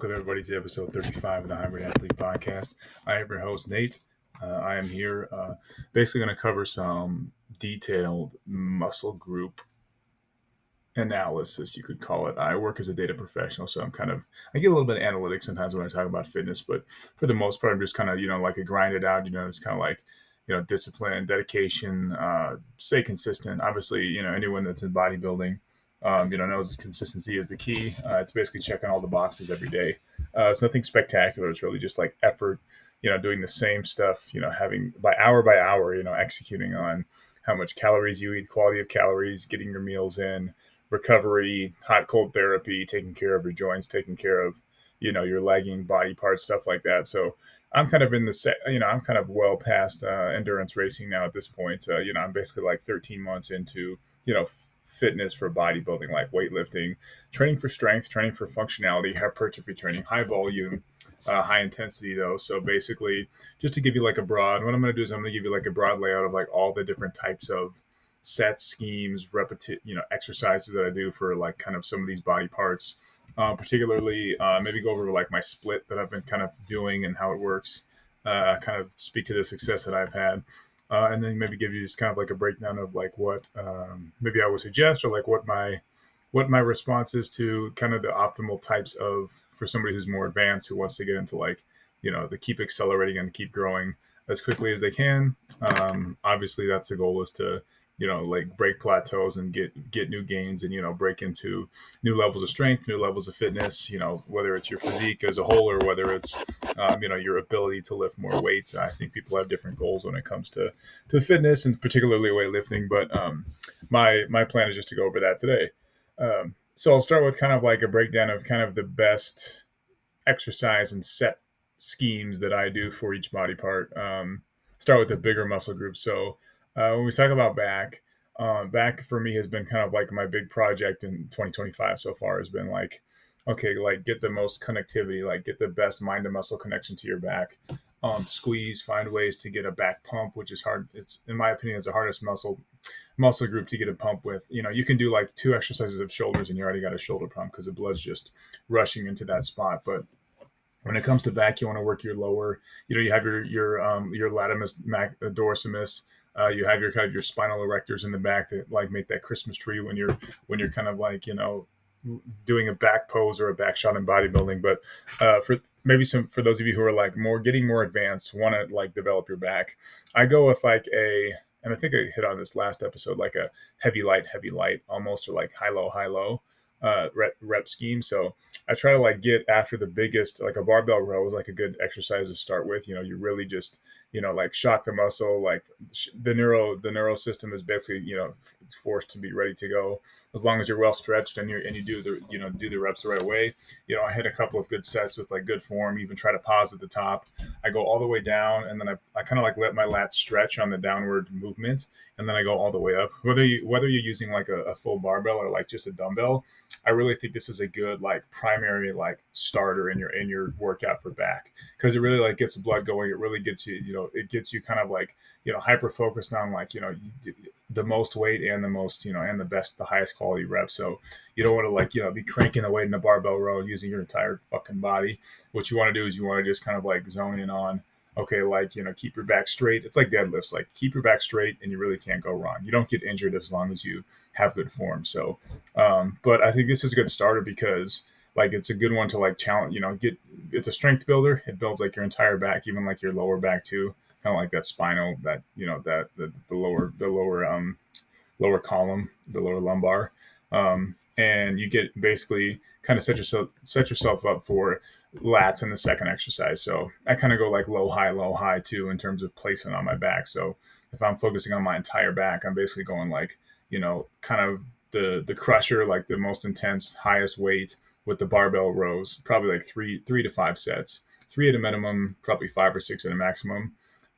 Welcome, everybody, to episode 35 of the Hybrid Athlete Podcast. I am your host, Nate. I am here basically going to cover some detailed muscle group analysis, you could call it. I work as a data professional, so I get a little bit of analytics sometimes when I talk about fitness, but for the most part, I'm just kind of, like a grind it out, it's kind of like, discipline, dedication, stay consistent. Obviously, anyone that's in bodybuilding, knows consistency is the key. It's basically checking all the boxes every day. It's nothing spectacular. It's really just like effort, doing the same stuff, having by hour, executing on how much calories you eat, quality of calories, getting your meals in, recovery, hot cold therapy, taking care of your joints, taking care of your lagging body parts, stuff like that. So I'm kind of in the set, I'm kind of well past endurance racing now at this point. I'm basically like 13 months into fitness for bodybuilding, like weightlifting, training for strength, training for functionality, hypertrophy training, high volume. High intensity though. So basically, just to give you like what I'm going to do is I'm going to give you like a broad layout of like all the different types of sets, schemes, exercises that I do for like kind of some of these body parts. Particularly, maybe go over like my split that I've been kind of doing and how it works. Kind of speak to the success that I've had. And then maybe give you just kind of like a breakdown of like what maybe I would suggest or like what my response is to kind of the optimal types of for somebody who's more advanced who wants to get into like the keep accelerating and keep growing as quickly as they can. Obviously that's the goal, is to like break plateaus and get new gains and break into new levels of strength, new levels of fitness, whether it's your physique as a whole or whether it's your ability to lift more weights. I think people have different goals when it comes to fitness and particularly weightlifting, but my plan is just to go over that today. So I'll start with kind of like a breakdown of kind of the best exercise and set schemes that I do for each body part. Start with the bigger muscle groups. So when we talk about back for me has been kind of like my big project in 2025 so far, has been like, okay, like get the most connectivity, like get the best mind to muscle connection to your back. Squeeze, find ways to get a back pump, which is hard. It's, in my opinion, is the hardest muscle group to get a pump with. You can do like 2 exercises of shoulders and you already got a shoulder pump because the blood's just rushing into that spot. But when it comes to back, you want to work your lower. You have your latimus dorsimus. You have your kind of your spinal erectors in the back that like make that Christmas tree when you're kind of like doing a back pose or a back shot in bodybuilding. But for those of you who are like getting more advanced, want to like develop your back, I go with like and I think I hit on this last episode, like a heavy light almost, or like high low rep scheme. So I try to like get after the biggest, like a barbell row is like a good exercise to start with. You really just like shock the muscle. Like the neural system is basically forced to be ready to go as long as you're well stretched and you do the reps the right way. I hit a couple of good sets with like good form. Even try to pause at the top. I go all the way down, and then I kind of like let my lats stretch on the downward movement, and then I go all the way up. Whether you're using like a full barbell or like just a dumbbell, I really think this is a good like primary like starter in your workout for back, because it really like gets the blood going. It really gets it gets you kind of like hyper focused on like the most weight and the most and the highest quality reps. So you don't want to like be cranking the weight in a barbell row using your entire fucking body. What you want to do is you want to just kind of like zone in on, okay, like keep your back straight. It's like deadlifts, like keep your back straight and you really can't go wrong. You don't get injured as long as you have good form. So but I think this is a good starter because like it's a good one to like challenge, it's a strength builder. It builds like your entire back, even like your lower back too, kind of like that spinal, that that the lower column, the lower lumbar. And you get basically kind of set yourself up for lats in the second exercise. So I kind of go like low high too in terms of placement on my back. So if I'm focusing on my entire back, I'm basically going like kind of the crusher, like the most intense, highest weight with the barbell rows, probably like three to 5 sets, 3 at a minimum, probably 5 or 6 at a maximum.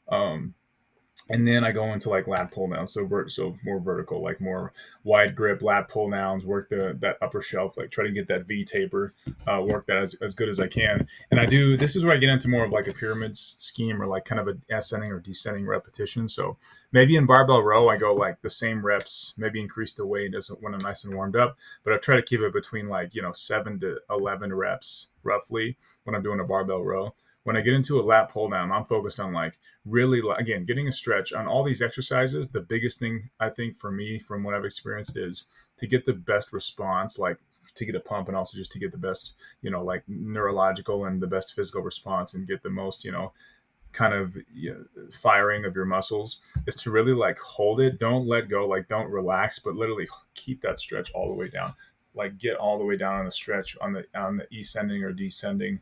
Um, And then I go into like lat pull downs, so more vertical, like more wide grip lat pull downs. Work the that upper shelf, like try to get that V taper, work that as good as I can. And I do. This is where I get into more of like a pyramid scheme or like kind of a ascending or descending repetition. So maybe in barbell row, I go like the same reps, maybe increase the weight as when I'm nice and warmed up, but I try to keep it between like 7 to 11 reps roughly when I'm doing a barbell row. When I get into a lat pull down, I'm focused on like really again getting a stretch on all these exercises. The biggest thing I think for me from what I've experienced is to get the best response, like to get a pump and also just to get the best like neurological and the best physical response and get the most kind of firing of your muscles, is to really like hold it, don't let go, like don't relax, but literally keep that stretch all the way down, like get all the way down on the stretch on the ascending or descending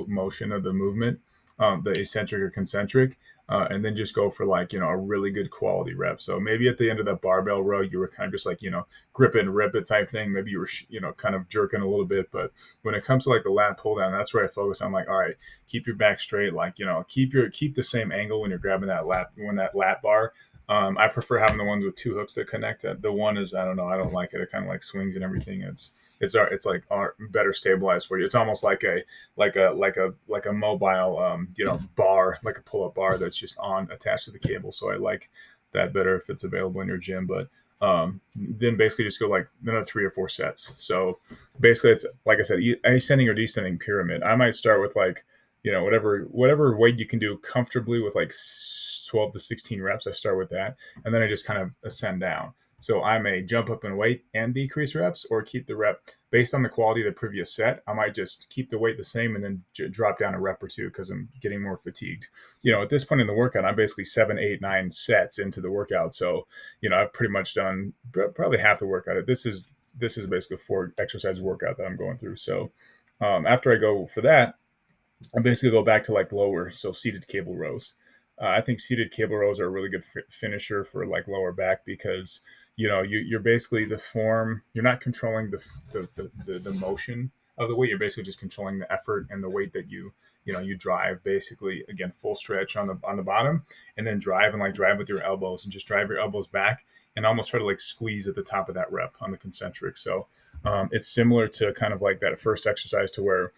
motion of the movement, the eccentric or concentric, and then just go for like a really good quality rep. So maybe at the end of that barbell row, you were kind of just like grip it and rip it type thing. Maybe you were kind of jerking a little bit, but when it comes to like the lat pull down, that's where I focus on like, all right, keep your back straight, like keep the same angle when you're grabbing that lat bar. I prefer having the ones with two hooks that connect. The one is, I don't know, I don't like it. It kind of like swings and everything. It's like better stabilized for you. It's almost like a mobile bar, like a pull up bar that's just on attached to the cable. So I like that better if it's available in your gym. But then basically just go like another 3 or 4 sets. So basically it's like I said, ascending or descending pyramid. I might start with like whatever weight you can do comfortably with like 12 to 16 reps. I start with that, and then I just kind of ascend down. So I may jump up in weight and decrease reps, or keep the rep based on the quality of the previous set. I might just keep the weight the same and then drop down a rep or two because I'm getting more fatigued. At this point in the workout, I'm basically 7, 8, 9 sets into the workout. So I've pretty much done probably half the workout. This is basically a 4 exercise workout that I'm going through. So after I go for that, I basically go back to like lower, so seated cable rows. I think seated cable rows are a really good finisher for like lower back because you're basically the form. You're not controlling the motion of the weight. You're basically just controlling the effort and the weight that you drive. Basically, again, full stretch on the bottom, and then drive with your elbows and just drive your elbows back and almost try to like squeeze at the top of that rep on the concentric. So it's similar to kind of like that first exercise to where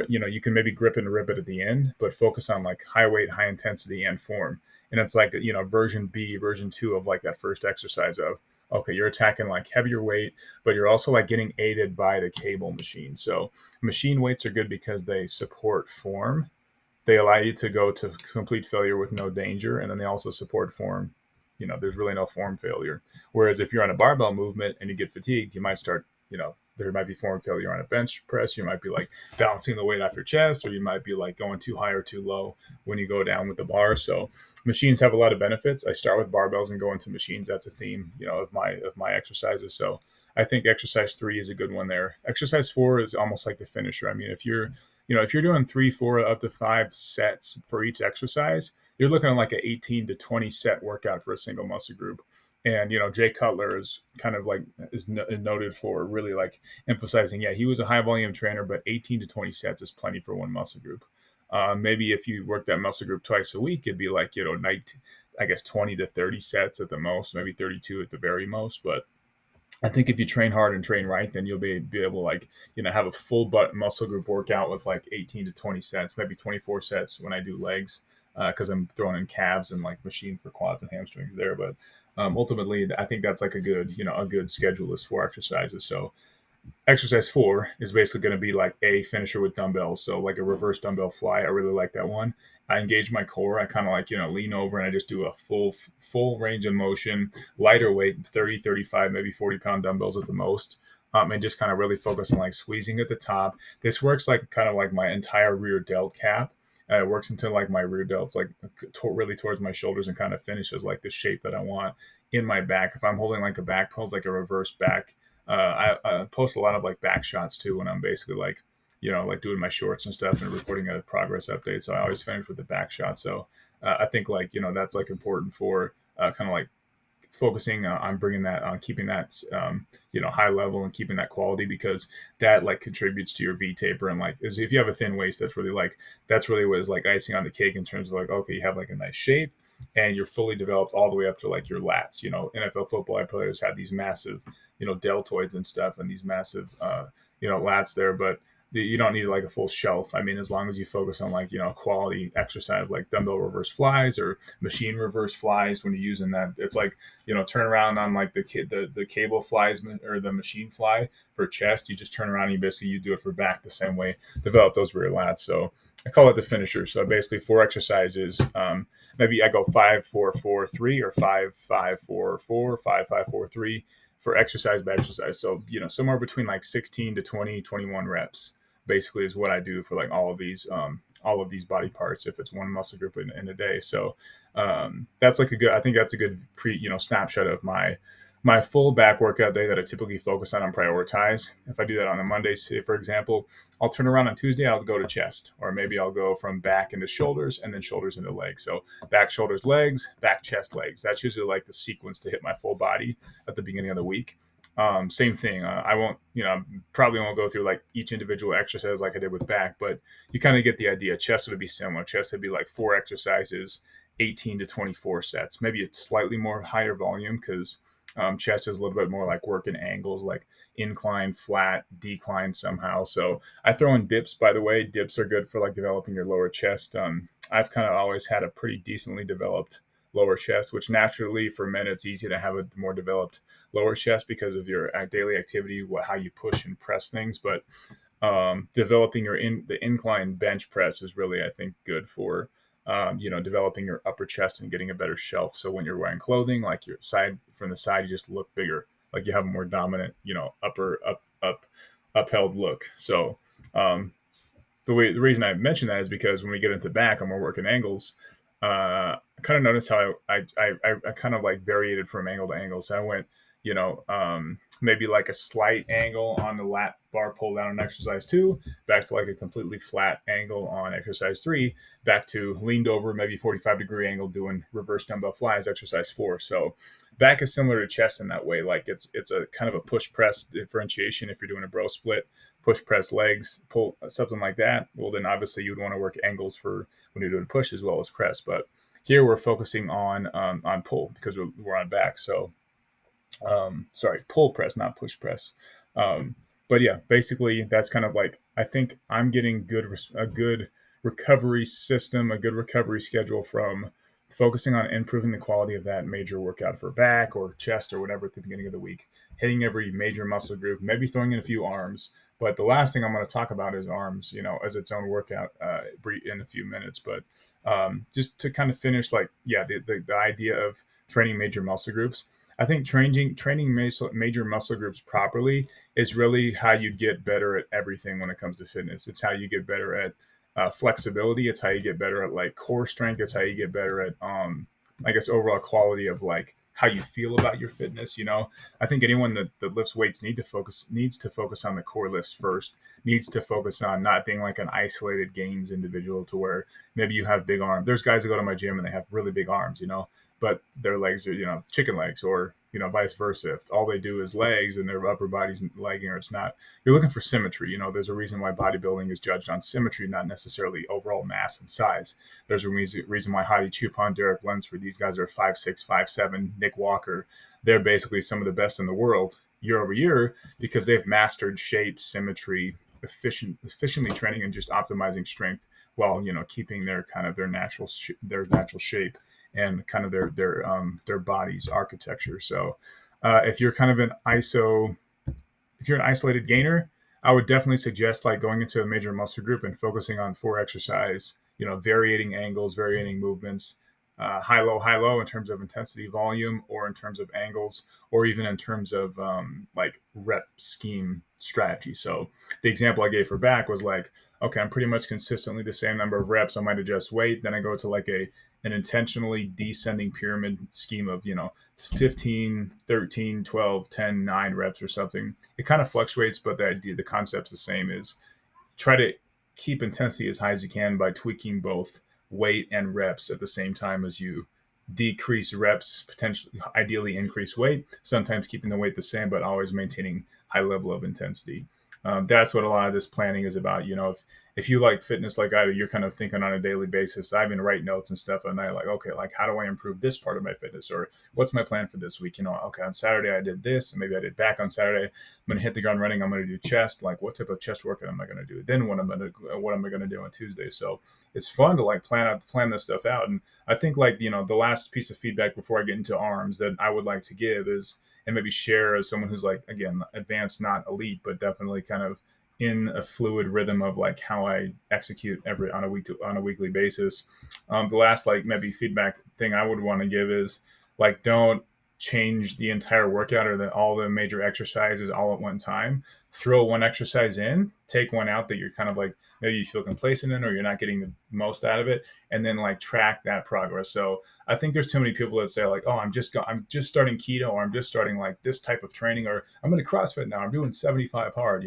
you can maybe grip and rip it at the end, but focus on like high weight, high intensity, and form. And it's like version B, version 2 of like that first exercise of, okay, you're attacking like heavier weight, but you're also like getting aided by the cable machine. So machine weights are good because they support form. They allow you to go to complete failure with no danger, and then they also support form. There's really no form failure. Whereas if you're on a barbell movement and you get fatigued, you might start, there might be form failure on a bench press. You might be like balancing the weight off your chest, or you might be like going too high or too low when you go down with the bar. So machines have a lot of benefits. I start with barbells and go into machines. That's a theme, of my exercises. So I think exercise 3 is a good one there. Exercise 4 is almost like the finisher. I mean, if you're doing 3, 4, up to 5 sets for each exercise, you're looking at like an 18 to 20 set workout for a single muscle group. And Jay Cutler is kind of like noted for really like emphasizing, yeah, he was a high volume trainer, but 18 to 20 sets is plenty for one muscle group. Maybe if you work that muscle group twice a week, it'd be like I guess 20 to 30 sets at the most, maybe 32 at the very most. But I think if you train hard and train right, then you'll be able to like have a full butt muscle group workout with like 18 to 20 sets, maybe 24 sets when I do legs, because I'm throwing in calves and like machine for quads and hamstrings there. But ultimately, I think that's like a good schedule is 4 exercises. So exercise 4 is basically going to be like a finisher with dumbbells. So like a reverse dumbbell fly. I really like that one. I engage my core. I kind of like, lean over and I just do a full range of motion, lighter weight, 30, 35, maybe 40-pound dumbbells at the most. And just kind of really focus on like squeezing at the top. This works like kind of like my entire rear delt cap. It works until like my rear delts like really towards my shoulders and kind of finishes like the shape that I want in my back. If I'm holding like a back pose, like a reverse back, I post a lot of like back shots too when I'm basically like, like doing my shorts and stuff and recording a progress update. So I always finish with the back shot. So I think like, that's like important for kind of like focusing on bringing that on keeping that high level and keeping that quality, because that like contributes to your V taper. And like if you have a thin waist, that's really what is like icing on the cake in terms of like, okay, you have like a nice shape, and you're fully developed all the way up to like your lats. NFL football players have these massive, deltoids and stuff, and these massive, lats there, but you don't need like a full shelf. I mean, as long as you focus on like, quality exercise like dumbbell reverse flies or machine reverse flies when you're using that, it's like, turn around on like the cable flies or the machine fly for chest. You just turn around and you do it for back the same way, develop those rear lats. So I call it the finisher. So basically 4 exercises. Maybe I go 5-4-4-3 or 5-5-4-4, 5-5-4-3 for exercise by exercise. So, somewhere between like 16 to 20, 21 reps basically is what I do for like all of these body parts if it's one muscle group in a day. So that's like I think that's a good snapshot of my full back workout day that I typically focus on and prioritize. If I do that on a Monday, say for example, I'll turn around on Tuesday, I'll go to chest, or maybe I'll go from back into shoulders and then shoulders into legs. So back, shoulders, legs, back, chest, legs. That's usually like the sequence to hit my full body at the beginning of the week. Same thing. I won't, probably won't go through like each individual exercise like I did with back, but you kind of get the idea. Chest would be similar. Chest would be like 4 exercises, 18 to 24 sets, maybe a slightly more higher volume because chest is a little bit more like working angles, like incline, flat, decline somehow. So I throw in dips, by the way. Dips are good for like developing your lower chest. I've kind of always had a pretty decently developed lower chest, which naturally for men, it's easy to have a more developed lower chest because of your daily activity, how you push and press things. But developing the incline bench press is really, I think, good for developing your upper chest and getting a better shelf. So when you're wearing clothing, like your side from the side, you just look bigger, like you have a more dominant, upheld look. So the reason I mention that is because when we get into back and we're working angles, I kind of noticed how I kind of like variated from angle to angle. So I went, maybe like a slight angle on the lat bar pull down on exercise 2, back to like a completely flat angle on exercise 3, back to leaned over, maybe 45-degree angle doing reverse dumbbell flies, exercise 4. So back is similar to chest in that way. Like it's a kind of a push press differentiation. If you're doing a bro split, push press legs, pull, something like that, well, then obviously you'd want to work angles for when you're doing push as well as press. But here we're focusing on pull because we're on back. So sorry, pull press, not push press. But yeah, basically that's kind of like, I think I'm getting a good recovery system, a good recovery schedule from focusing on improving the quality of that major workout for back or chest or whatever at the beginning of the week, hitting every major muscle group, maybe throwing in a few arms. But the last thing I'm going to talk about is arms, as its own workout in a few minutes. But just to kind of finish, like, yeah, the idea of training major muscle groups. I think training major muscle groups properly is really how you get better at everything when it comes to fitness. It's how you get better at flexibility. It's how you get better at like core strength. It's how you get better at I guess overall quality of like how you feel about your fitness. I think anyone that lifts weights needs to focus on the core lifts first. Needs to focus on not being like an isolated gains individual to where maybe you have big arms. There's guys that go to my gym and they have really big arms, but their legs are, chicken legs, or, vice versa. If all they do is legs and their upper body's legging, or it's not, you're looking for symmetry. There's a reason why bodybuilding is judged on symmetry, not necessarily overall mass and size. There's a reason why Hadi Choopan, Derek Lunsford, these guys are 5'6", 5'7", Nick Walker. They're basically some of the best in the world year over year because they've mastered shape, symmetry, efficiently training and just optimizing strength while, keeping their kind of their natural shape and kind of their body's architecture. So if you're kind of if you're an isolated gainer, I would definitely suggest like going into a major muscle group and focusing on 4 exercise, varying angles, varying movements, high, low in terms of intensity, volume, or in terms of angles, or even in terms of like rep scheme strategy. So the example I gave for back was like, okay, I'm pretty much consistently the same number of reps. I might adjust weight. Then I go to like an intentionally descending pyramid scheme of, 15, 13, 12, 10, 9 reps or something. It kind of fluctuates, but the concept's the same, is try to keep intensity as high as you can by tweaking both weight and reps at the same time as you decrease reps, potentially ideally increase weight, sometimes keeping the weight the same, but always maintaining high level of intensity. That's what a lot of this planning is about. If you like fitness like I do, you're kind of thinking on a daily basis. I even write notes and stuff, and I like, okay, like how do I improve this part of my fitness, or what's my plan for this week? Okay, on Saturday I did this, and maybe I did back on Saturday. I'm gonna hit the ground running. I'm gonna do chest. Like, what type of chest workout am I gonna do? Then what am I gonna do on Tuesday? So it's fun to like plan this stuff out. And I think like the last piece of feedback before I get into arms that I would like to give is and maybe share as someone who's like again advanced, not elite, but definitely kind of in a fluid rhythm of like how I execute every on a weekly basis. The last like maybe feedback thing I would want to give is like don't change the entire workout or all the major exercises all at one time. Throw one exercise in, take one out that you're kind of like maybe you feel complacent in or you're not getting the most out of it, and then like track that progress. So I think there's too many people that say like, oh, I'm just starting keto, or I'm just starting like this type of training, or I'm going to CrossFit now. I'm doing 75 hard,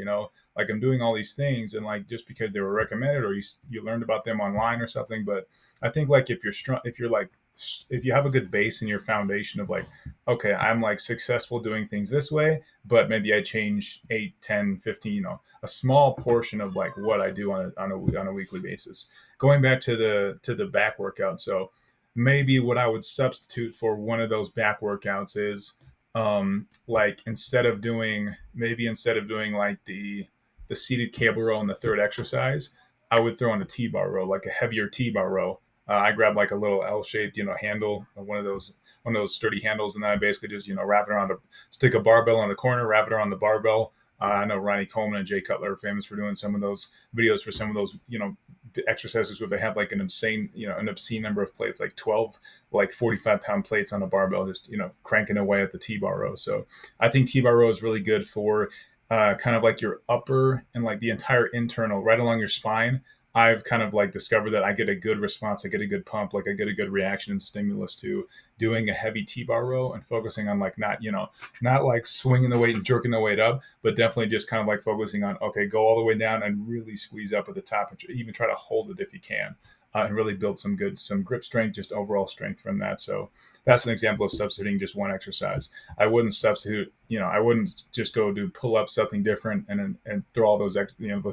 like I'm doing all these things, and like just because they were recommended or you learned about them online or something. But I think like if you're strong, if you have a good base in your foundation of like, okay, I'm like successful doing things this way, but maybe I change 8, 10, 15, a small portion of like what I do on a weekly basis. Going back to the back workout, so maybe what I would substitute for one of those back workouts is like instead of doing like the seated cable row in the third exercise, I would throw in a T-bar row, like a heavier T-bar row. I grab like a little L-shaped, handle, one of those sturdy handles, and then I basically just wrap it around, stick a barbell in the corner, wrap it around the barbell. I know Ronnie Coleman and Jay Cutler are famous for doing some of those videos for some of those, exercises where they have like an obscene number of plates, like 12, like 45-pound plates on a barbell, just, cranking away at the T-bar row. So I think T-bar row is really good for kind of like your upper and like the entire internal, right along your spine. I've kind of like discovered that I get a good response, I get a good pump, like I get a good reaction and stimulus to doing a heavy T-bar row and focusing on like not like swinging the weight and jerking the weight up, but definitely just kind of like focusing on, okay, go all the way down and really squeeze up at the top and even try to hold it if you can. And really build some grip strength, just overall strength from that. So that's an example of substituting just one exercise. I wouldn't just go do pull up something different and throw all those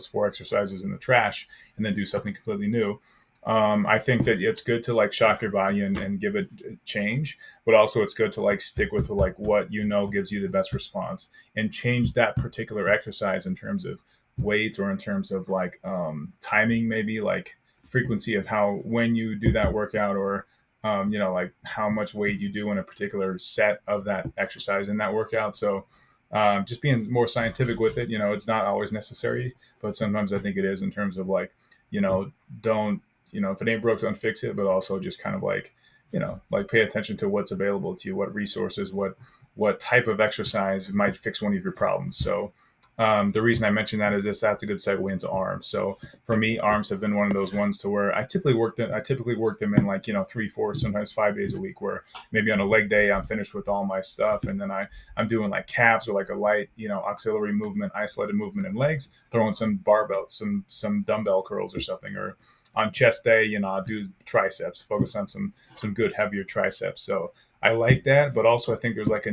4 exercises in the trash and then do something completely new. I think that it's good to like shock your body and give it a change, but also it's good to like stick with like what gives you the best response and change that particular exercise in terms of weight or in terms of like timing, maybe like frequency of how when you do that workout or like how much weight you do in a particular set of that exercise in that workout. So just being more scientific with it, it's not always necessary, but sometimes I think it is in terms of like, don't, if it ain't broke, don't fix it, but also just kind of like, like pay attention to what's available to you, what resources, what type of exercise might fix one of your problems. So the reason I mentioned that is that's a good segue into arms. So for me, arms have been one of those ones to where I typically work them in like 3, 4, sometimes 5 days a week. Where maybe on a leg day I'm finished with all my stuff, and then I'm doing like calves or like a light auxiliary movement, isolated movement in legs, throwing some barbell, some dumbbell curls or something. Or on chest day, I do triceps, focus on some good heavier triceps. So I like that, but also I think there's like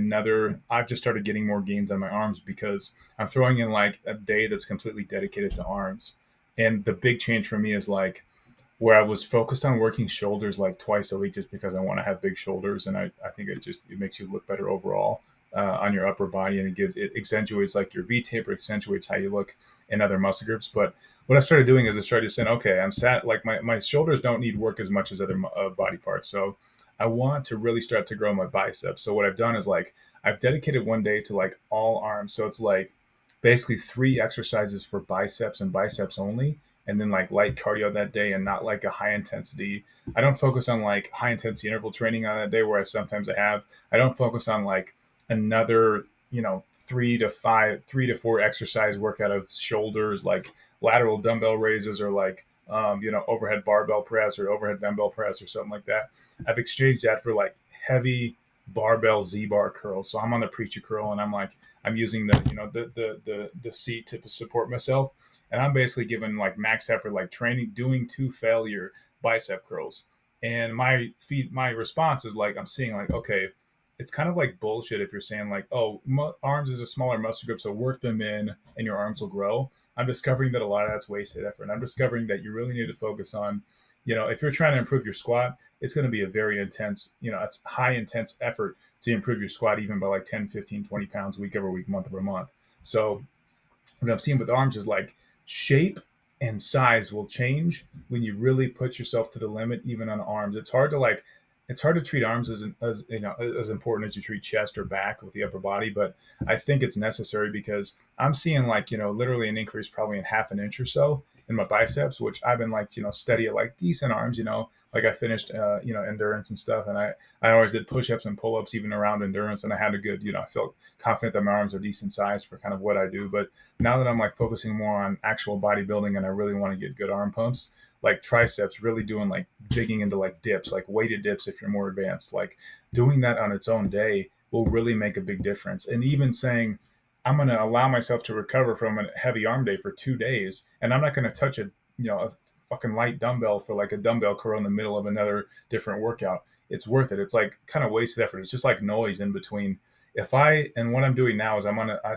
I've just started getting more gains on my arms because I'm throwing in like a day that's completely dedicated to arms. And the big change for me is like where I was focused on working shoulders like twice a week just because I want to have big shoulders. And I think it makes you look better overall on your upper body, and it accentuates like your V taper, accentuates how you look in other muscle groups. But what I started doing is I started saying, okay, I'm sat like my shoulders don't need work as much as other body parts. So I want to really start to grow my biceps. So what I've done is like I've dedicated one day to like all arms. So it's like basically 3 exercises for biceps and biceps only, and then like light cardio that day and not like a high intensity. I don't focus on like high intensity interval training on that day where I have. I don't focus on like another 3 to 4 exercise workout of shoulders like lateral dumbbell raises or like overhead barbell press or overhead dumbbell press or something like that. I've exchanged that for like heavy barbell Z bar curls. So I'm on the preacher curl and I'm using the seat to support myself, and I'm basically giving like max effort, like training, doing to failure bicep curls. And my response is like I'm seeing like, okay, it's kind of like bullshit if you're saying like, oh, arms is a smaller muscle group, so work them in and your arms will grow. I'm discovering that a lot of that's wasted effort. And I'm discovering that you really need to focus on, if you're trying to improve your squat, it's going to be a very intense, it's high intense effort to improve your squat even by like 10, 15, 20 pounds week over week, month over month. So what I'm seeing with arms is like shape and size will change when you really put yourself to the limit, even on arms. It's hard to treat arms as important as you treat chest or back with the upper body, but I think it's necessary because I'm seeing like literally an increase probably in half an inch or so in my biceps, which I've been like steady at like decent arms, like I finished endurance and stuff, and I always did push-ups and pull-ups even around endurance, and I had a good I felt confident that my arms are decent size for kind of what I do. But now that I'm like focusing more on actual bodybuilding and I really want to get good arm pumps, like triceps, really doing like digging into like dips, like weighted dips if you're more advanced, like doing that on its own day will really make a big difference. And even saying, I'm going to allow myself to recover from a heavy arm day for 2 days, and I'm not going to touch a fucking light dumbbell for like a dumbbell curl in the middle of another different workout. It's worth it. It's like kind of wasted effort. It's just like noise in between. And what I'm doing now is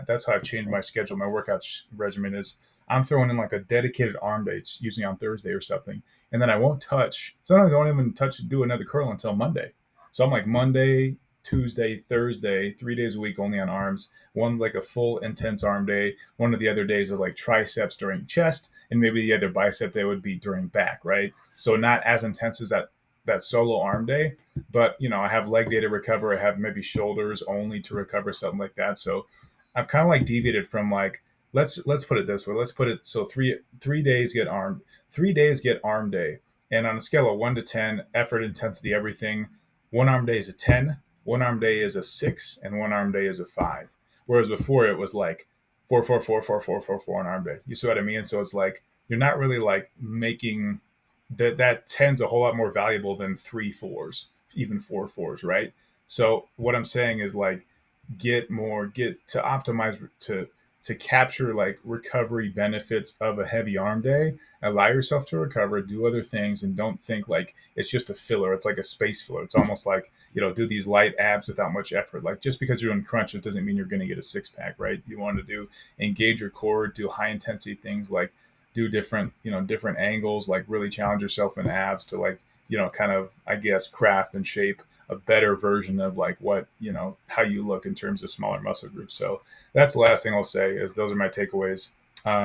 that's how I've changed my schedule. My workout regimen is I'm throwing in like a dedicated arm day, usually on Thursday or something. And then I won't touch, sometimes I won't even do another curl until Monday. So I'm like Monday, Tuesday, Thursday, 3 days a week only on arms. One's like a full intense arm day. One of the other days is like triceps during chest, and maybe the other bicep day would be during back, right? So not as intense as that solo arm day, but I have leg day to recover. I have maybe shoulders only to recover, something like that. So I've kind of like deviated from like let's put it this way. Let's put it so three days get arm 3 days get arm day, and on a scale of 1 to 10, effort, intensity, everything, one arm day is a 10, one arm day is a 6, and one arm day is a 5. Whereas before it was like 4 4 4 4 4 4 4 on arm day. You see what I mean? So it's like you're not really like making that 10's a whole lot more valuable than 3 4s, even 4 4s, right? So what I'm saying is like get to optimize to capture like recovery benefits of a heavy arm day. Allow yourself to recover, do other things, and don't think like it's just a filler. It's like a space filler. It's almost like do these light abs without much effort. Like just because you're doing crunches doesn't mean you're going to get a six pack, right? You want to engage your core, do high intensity things like do different angles, like really challenge yourself in abs to like kind of, I guess, craft and shape a better version of like what how you look in terms of smaller muscle groups. So that's the last thing I'll say is those are my takeaways.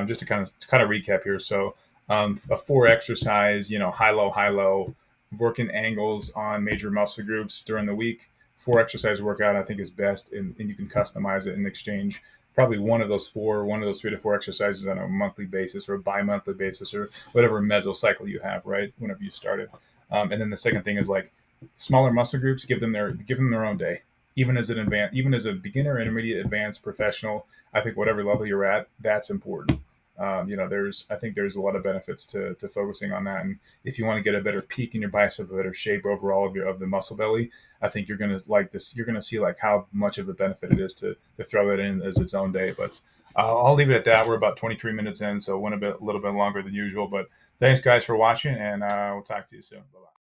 Just to kind of recap here. So a 4 exercise, high low, working angles on major muscle groups during the week. 4 exercise workout I think is best, and you can customize it and exchange probably one of those 3 to 4 exercises on a monthly basis or a bi-monthly basis or whatever mesocycle you have, right? Whenever you started. And then the second thing is like smaller muscle groups, give them their own day. Even as a beginner, intermediate, advanced, professional, I think whatever level you're at, that's important. I think there's a lot of benefits to focusing on that. And if you want to get a better peak in your bicep, a better shape overall of the muscle belly, I think you're gonna like this. You're gonna see like how much of a benefit it is to throw that in as its own day. But I'll leave it at that. We're about 23 minutes in, so it went a little bit longer than usual. But thanks guys for watching, and we'll talk to you soon. Bye bye.